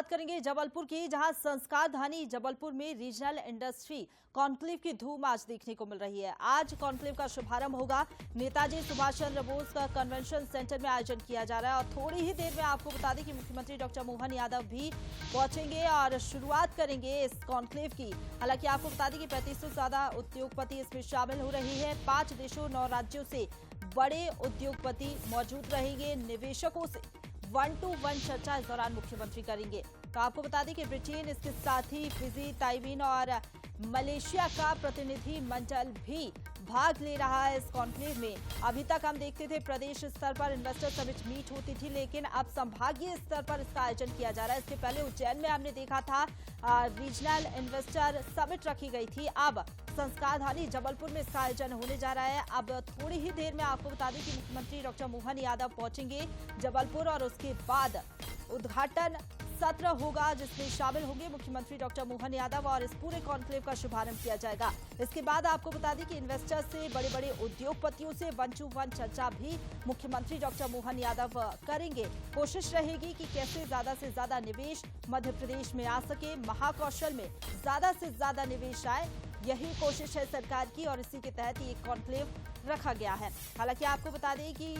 शुरुआत करेंगे जबलपुर की, जहां संस्कार धानी जबलपुर में रीजनल इंडस्ट्री कॉन्क्लेव की धूम आज देखने को मिल रही है। आज कॉन्क्लेव का शुभारंभ होगा। नेताजी सुभाष चंद्र बोस का कन्वेंशन सेंटर में आयोजन किया जा रहा है और थोड़ी ही देर में आपको बता दें कि मुख्यमंत्री डॉक्टर मोहन यादव भी पहुंचेंगे और शुरुआत करेंगे इस कॉन्क्लेव की। हालांकि आपको बता दें कि 3500 से ज्यादा उद्योगपति इसमें शामिल हो रहे हैं। 5 देशों 9 राज्यों से बड़े उद्योगपति मौजूद रहेंगे। निवेशकों से 1-to-1 चर्चा इस दौरान मुख्यमंत्री करेंगे। तो आपको बता दें कि ब्रिटेन, इसके साथ ही फिजी, ताइवान और मलेशिया का प्रतिनिधि मंडल भी भाग ले रहा है इस कॉन्क्लेव में। अभी तक हम देखते थे प्रदेश स्तर पर इन्वेस्टर समिट मीट होती थी, लेकिन अब संभागीय स्तर पर इसका आयोजन किया जा रहा है। इसके पहले उज्जैन में हमने देखा था रीजनल इन्वेस्टर समिट रखी गई थी। अब संस्कार धानी जबलपुर में इसका आयोजन होने जा रहा है। अब थोड़ी ही देर में आपको बता दें कि मुख्यमंत्री डॉक्टर मोहन यादव पहुंचेंगे जबलपुर और उसके बाद उद्घाटन सत्र होगा जिसमें शामिल होंगे मुख्यमंत्री डॉक्टर मोहन यादव और इस पूरे कॉन्क्लेव का शुभारंभ किया जाएगा। इसके बाद आपको बता दें कि इन्वेस्टर्स से, बड़े बड़े उद्योगपतियों से 1-to-1 चर्चा भी मुख्यमंत्री डॉक्टर मोहन यादव करेंगे। कोशिश रहेगी कि कैसे ज्यादा से ज्यादा निवेश मध्य प्रदेश में आ सके, महाकौशल में ज्यादा से ज्यादा निवेश आए, यही कोशिश है सरकार की और इसी के तहत ये कॉन्क्लेव रखा गया है। हालांकि आपको बता दें कि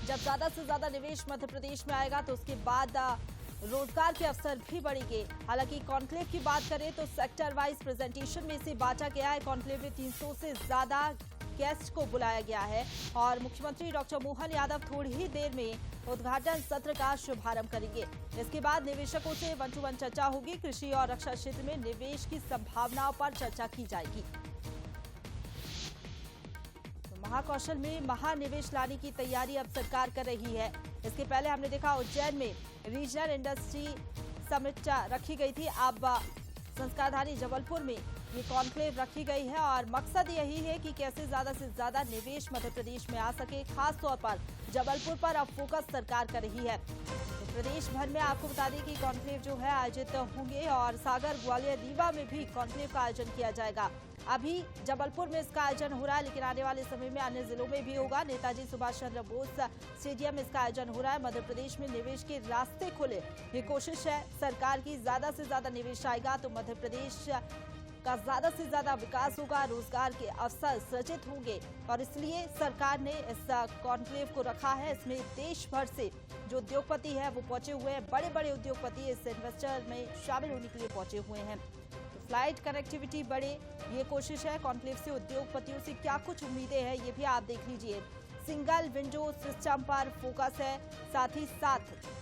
जब ज्यादा से ज्यादा निवेश मध्य प्रदेश में आएगा तो उसके बाद रोजगार के अवसर भी बढ़ेंगे। हालांकि कॉन्क्लेव की बात करें तो सेक्टर वाइज प्रेजेंटेशन में इसे बांटा गया है। कॉन्क्लेव में 300 से ज्यादा गेस्ट को बुलाया गया है और मुख्यमंत्री डॉक्टर मोहन यादव थोड़ी ही देर में उद्घाटन सत्र का शुभारंभ करेंगे। इसके बाद निवेशकों से 1-to-1 चर्चा होगी। कृषि और रक्षा क्षेत्र में निवेश की संभावनाओं पर चर्चा की जाएगी। महाकौशल में महानिवेश लाने की तैयारी अब सरकार कर रही है। इसके पहले हमने देखा उज्जैन में रीजनल इंडस्ट्री समिट रखी गई थी। अब संस्कार धानी जबलपुर में ये कॉन्क्लेव रखी गई है और मकसद यही है कि कैसे ज्यादा से ज्यादा निवेश मध्य प्रदेश में आ सके। खास तौर पर जबलपुर पर अब फोकस सरकार कर रही है। तो प्रदेश भर में आपको बता दें कि कॉन्क्लेव जो है आयोजित होंगे और सागर, ग्वालियर, रीवा में भी कॉन्क्लेव का आयोजन किया जाएगा। अभी जबलपुर में इसका आयोजन हो रहा है, लेकिन आने वाले समय में अन्य जिलों में भी होगा। नेताजी सुभाष चंद्र बोस स्टेडियम में इसका आयोजन हो रहा है। मध्य प्रदेश में निवेश के रास्ते खुले, ये कोशिश है सरकार की। ज्यादा से ज्यादा निवेश आएगा तो मध्य प्रदेश का ज्यादा से ज्यादा विकास होगा, रोजगार के अवसर सृजित होंगे और इसलिए सरकार ने इस कॉन्क्लेव को रखा है। इसमें देश भर से जो उद्योगपति है वो पहुंचे हुए हैं। बड़े बड़े उद्योगपति इस इन्वेस्टर में शामिल होने के लिए पहुंचे हुए हैं। फ्लाइट कनेक्टिविटी बढ़े, ये कोशिश है। कॉन्क्लेव से उद्योगपतियों से क्या कुछ उम्मीदें हैं ये भी आप देख लीजिए। सिंगल विंडो सिस्टम पर फोकस है, साथ ही साथ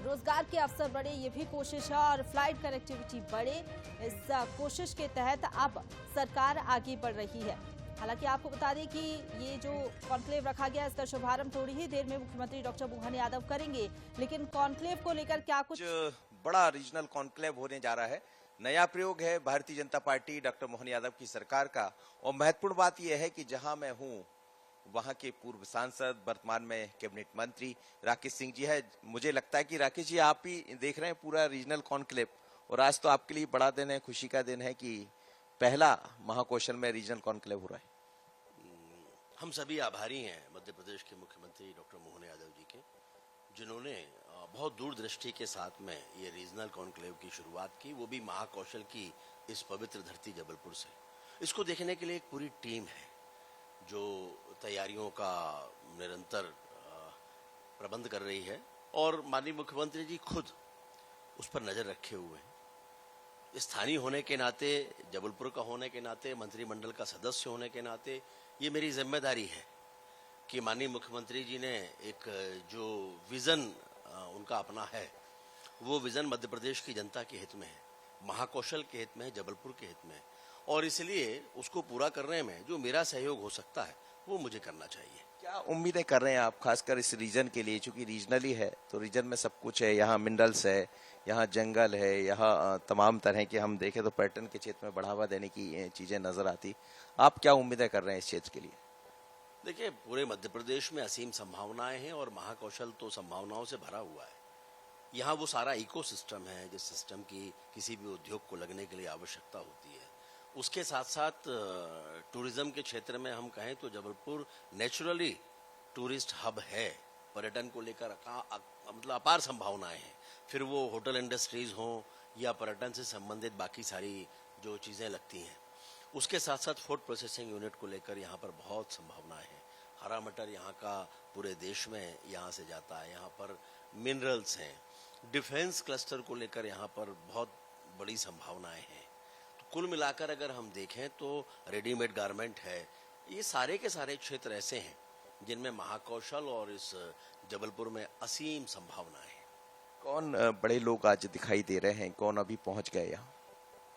रोजगार के अवसर बढ़े, ये भी कोशिश है और फ्लाइट कनेक्टिविटी बढ़े, इस कोशिश के तहत अब सरकार आगे बढ़ रही है। हालांकि आपको बता दें कि ये जो कॉन्क्लेव रखा गया इसका शुभारंभ थोड़ी ही देर में मुख्यमंत्री डॉक्टर मोहन यादव करेंगे, लेकिन कॉन्क्लेव को लेकर क्या कुछ बड़ा रीजनल कॉन्क्लेव होने जा रहा है। नया प्रयोग है भारतीय जनता पार्टी डॉक्टर मोहन यादव की सरकार का और महत्वपूर्ण बात यह है कि जहां मैं हूं वहां के पूर्व सांसद, वर्तमान में कैबिनेट मंत्री राकेश सिंह जी है। मुझे लगता है कि राकेश जी आप ही देख रहे हैं पूरा रीजनल कॉन्क्लेव और आज तो आपके लिए बड़ा दिन है, खुशी का दिन है कि पहला महाकौशल में रीजनल कॉन्क्लेव हो रहा है। हम सभी आभारी हैं मध्य प्रदेश के मुख्यमंत्री डॉक्टर मोहन यादव जी के, जिन्होंने बहुत दूरदृष्टि के साथ में ये रीजनल कॉन्क्लेव की शुरुआत की, वो भी महाकौशल की इस पवित्र धरती जबलपुर से। इसको देखने के लिए एक पूरी टीम है जो तैयारियों का निरंतर प्रबंध कर रही है और माननीय मुख्यमंत्री जी खुद उस पर नजर रखे हुए हैं। स्थानीय होने के नाते, जबलपुर का होने के नाते, मंत्रिमंडल का सदस्य होने के नाते ये मेरी जिम्मेदारी है कि माननीय मुख्यमंत्री जी ने एक जो विजन उनका अपना है, वो विजन मध्य प्रदेश की जनता के हित में है, महाकौशल के हित में है, जबलपुर के हित में है और इसलिए उसको पूरा करने में जो मेरा सहयोग हो सकता है वो मुझे करना चाहिए। क्या उम्मीदें कर रहे हैं आप खासकर इस रीजन के लिए, चूंकि रीजनली है तो रीजन में सब कुछ है, यहाँ मिनरल्स है, यहाँ जंगल है, यहाँ तमाम तरह के हम देखें तो पर्यटन के क्षेत्र में बढ़ावा देने की चीजें नजर आती। आप क्या उम्मीदें कर रहे हैं इस क्षेत्र के लिए? देखिए, पूरे मध्य प्रदेश में असीम संभावनाएं हैं और महाकौशल तो संभावनाओं से भरा हुआ है। यहाँ वो सारा इकोसिस्टम है जिस सिस्टम की किसी भी उद्योग को लगने के लिए आवश्यकता होती है। उसके साथ साथ टूरिज्म के क्षेत्र में हम कहें तो जबलपुर नेचुरली टूरिस्ट हब है। पर्यटन को लेकर मतलब अपार संभावनाएं हैं। फिर वो होटल इंडस्ट्रीज हों या पर्यटन से संबंधित बाकी सारी जो चीज़ें लगती हैं। उसके साथ साथ फूड प्रोसेसिंग यूनिट को लेकर यहाँ पर बहुत संभावनाएं हैं। हरा मटर यहाँ का पूरे देश में यहाँ से जाता है, यहाँ पर मिनरल्स हैं। डिफेंस क्लस्टर को लेकर यहाँ पर बहुत बड़ी संभावनाएं हैं। तो कुल मिलाकर अगर हम देखें तो रेडीमेड गारमेंट है, ये सारे के सारे क्षेत्र ऐसे हैं जिनमें महाकौशल और इस जबलपुर में असीम संभावनाएं हैं। कौन बड़े लोग आज दिखाई दे रहे हैं, कौन अभी पहुंच गए यहाँ?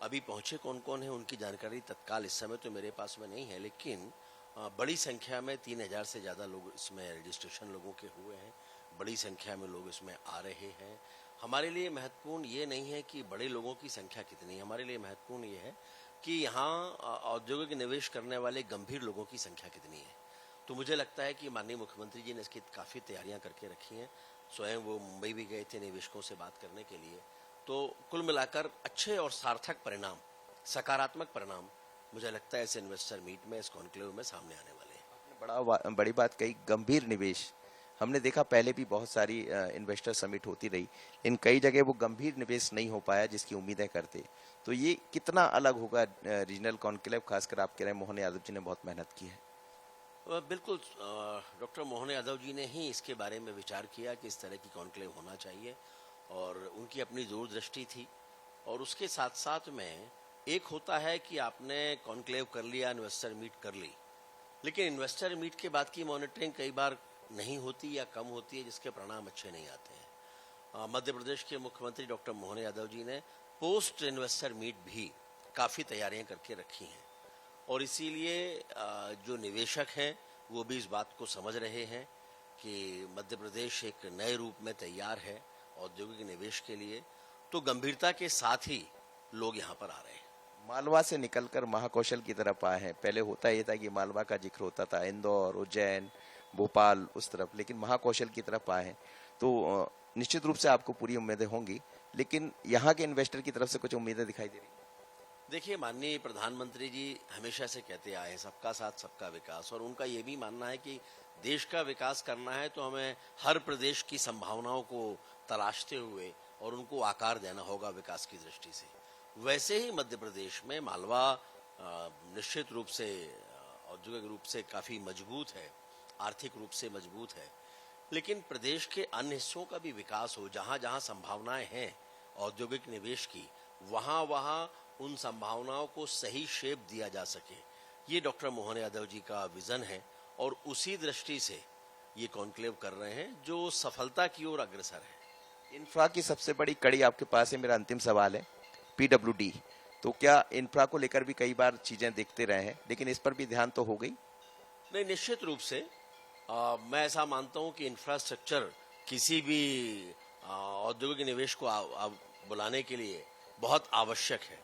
अभी पहुंचे कौन कौन है उनकी जानकारी तत्काल इस समय तो मेरे पास में नहीं है, लेकिन बड़ी संख्या में 3000 से ज़्यादा लोग इसमें रजिस्ट्रेशन लोगों के हुए हैं। बड़ी संख्या में लोग इसमें आ रहे हैं। हमारे लिए महत्वपूर्ण ये नहीं है कि बड़े लोगों की संख्या कितनी है, हमारे लिए महत्वपूर्ण ये है कि यहाँ औद्योगिक निवेश करने वाले गंभीर लोगों की संख्या कितनी है। तो मुझे लगता है कि माननीय मुख्यमंत्री जी ने इसकी काफ़ी तैयारियां करके रखी हैं। स्वयं वो मुंबई भी गए थे निवेशकों से बात करने के लिए। तो कुल मिलाकर अच्छे और सार्थक परिणाम, सकारात्मक परिणाम मुझे लगता है इस इन्वेस्टर मीट में, इस कॉन्क्लेव में सामने आने वाले हैं। बड़ी बात कही, गंभीर निवेश। हमने देखा पहले भी बहुत सारी इन्वेस्टर समिट होती रही, इन कई जगह वो गंभीर निवेश नहीं हो पाया जिसकी उम्मीदें करते। तो ये कितना अलग होगा रीजनल कॉन्क्लेव, खासकर आप कह रहे हैं मोहन यादव जी ने बहुत मेहनत की है। बिल्कुल, डॉक्टर मोहन यादव जी ने ही इसके बारे में विचार किया कि इस तरह की कॉन्क्लेव होना चाहिए और उनकी अपनी दूरदृष्टि थी। और उसके साथ साथ में एक होता है कि आपने कॉन्क्लेव कर लिया, इन्वेस्टर मीट कर ली, लेकिन इन्वेस्टर मीट के बाद की मॉनिटरिंग कई बार नहीं होती या कम होती है, जिसके परिणाम अच्छे नहीं आते हैं। मध्य प्रदेश के मुख्यमंत्री डॉक्टर मोहन यादव जी ने पोस्ट इन्वेस्टर मीट भी काफ़ी तैयारियां करके रखी हैं और इसीलिए जो निवेशक हैं वो भी इस बात को समझ रहे हैं कि मध्य प्रदेश एक नए रूप में तैयार है औद्योगिक निवेश के लिए। तो गंभीरता के साथ ही लोग यहाँ पर आ रहे हैं। मालवा से निकलकर महाकौशल की तरफ आए हैं। पहले होता ये था कि मालवा का जिक्र होता था, इंदौर, उज्जैन, भोपाल उस तरफ, लेकिन महाकौशल की तरफ आए हैं। तो निश्चित रूप से आपको पूरी उम्मीदें होंगी, लेकिन यहाँ के इन्वेस्टर की तरफ से कुछ उम्मीदें दिखाई दे रही? देखिए, माननीय प्रधानमंत्री जी हमेशा से कहते आए हैं सबका साथ सबका विकास, और उनका ये भी मानना है कि देश का विकास करना है तो हमें हर प्रदेश की संभावनाओं को तलाशते हुए और उनको आकार देना होगा विकास की दृष्टि से। वैसे ही मध्य प्रदेश में मालवा निश्चित रूप से औद्योगिक रूप से काफ़ी मजबूत है, आर्थिक रूप से मजबूत है, लेकिन प्रदेश के अन्य हिस्सों का भी विकास हो, जहाँ जहाँ संभावनाएं हैं औद्योगिक निवेश की, वहाँ वहाँ उन संभावनाओं को सही शेप दिया जा सके, ये डॉक्टर मोहन यादव जी का विजन है और उसी दृष्टि से ये कॉन्क्लेव कर रहे हैं जो सफलता की ओर अग्रसर है। इंफ्रा की सबसे बड़ी कड़ी आपके पास है। मेरा अंतिम सवाल है PWD, तो क्या इंफ्रा को लेकर भी कई बार चीजें देखते रहे हैं, लेकिन इस पर भी ध्यान तो हो गई? नहीं, निश्चित रूप से मैं ऐसा मानता हूं कि इंफ्रास्ट्रक्चर किसी भी औद्योगिक निवेश को बुलाने के लिए बहुत आवश्यक है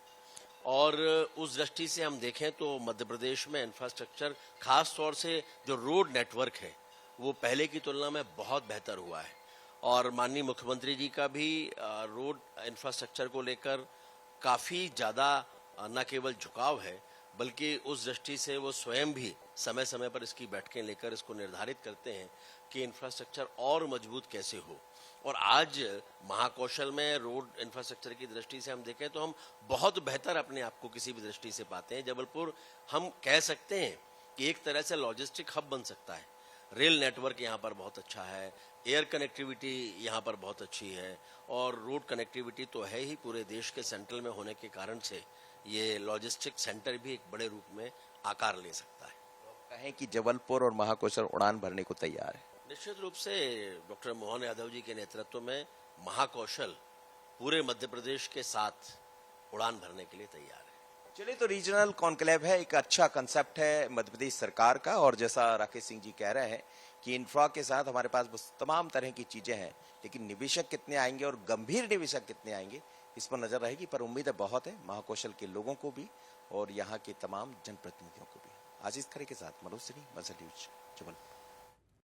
और उस दृष्टि से हम देखें तो मध्य प्रदेश में इंफ्रास्ट्रक्चर, खास तौर से जो रोड नेटवर्क है, वो पहले की तुलना में बहुत बेहतर हुआ है और माननीय मुख्यमंत्री जी का भी रोड इंफ्रास्ट्रक्चर को लेकर काफ़ी ज़्यादा न केवल झुकाव है, बल्कि उस दृष्टि से वो स्वयं भी समय समय पर इसकी बैठकें लेकर इसको निर्धारित करते हैं कि इंफ्रास्ट्रक्चर और मजबूत कैसे हो। और आज महाकौशल में रोड इंफ्रास्ट्रक्चर की दृष्टि से हम देखें तो हम बहुत बेहतर अपने आप को किसी भी दृष्टि से पाते हैं। जबलपुर, हम कह सकते हैं कि एक तरह से लॉजिस्टिक हब बन सकता है। रेल नेटवर्क यहाँ पर बहुत अच्छा है, एयर कनेक्टिविटी यहाँ पर बहुत अच्छी है और रोड कनेक्टिविटी तो है ही, पूरे देश के सेंट्रल में होने के कारण से ये लॉजिस्टिक सेंटर भी एक बड़े रूप में आकार ले सकता है। कहें कि जबलपुर और महाकौशल उड़ान भरने को तैयार है। निश्चित रूप से डॉक्टर मोहन यादव जी के नेतृत्व में महाकौशल पूरे मध्य प्रदेश के साथ उड़ान भरने के लिए तैयार है। चलिए, तो रीजनल कॉन्क्लेव है, एक अच्छा कंसेप्ट है मध्य प्रदेश सरकार का, और जैसा राकेश सिंह जी कह रहे हैं कि इंफ्रा के साथ हमारे पास तमाम तरह की चीजें हैं, लेकिन निवेशक कितने आएंगे और गंभीर निवेशक कितने आएंगे इस पर नजर रहेगी। पर उम्मीदें बहुत है महाकौशल के लोगों को भी और यहाँ के तमाम जनप्रतिनिधियों को भी। आशीष खरे के साथ मनोज सिंह, मजहर न्यूज, जबलपुर।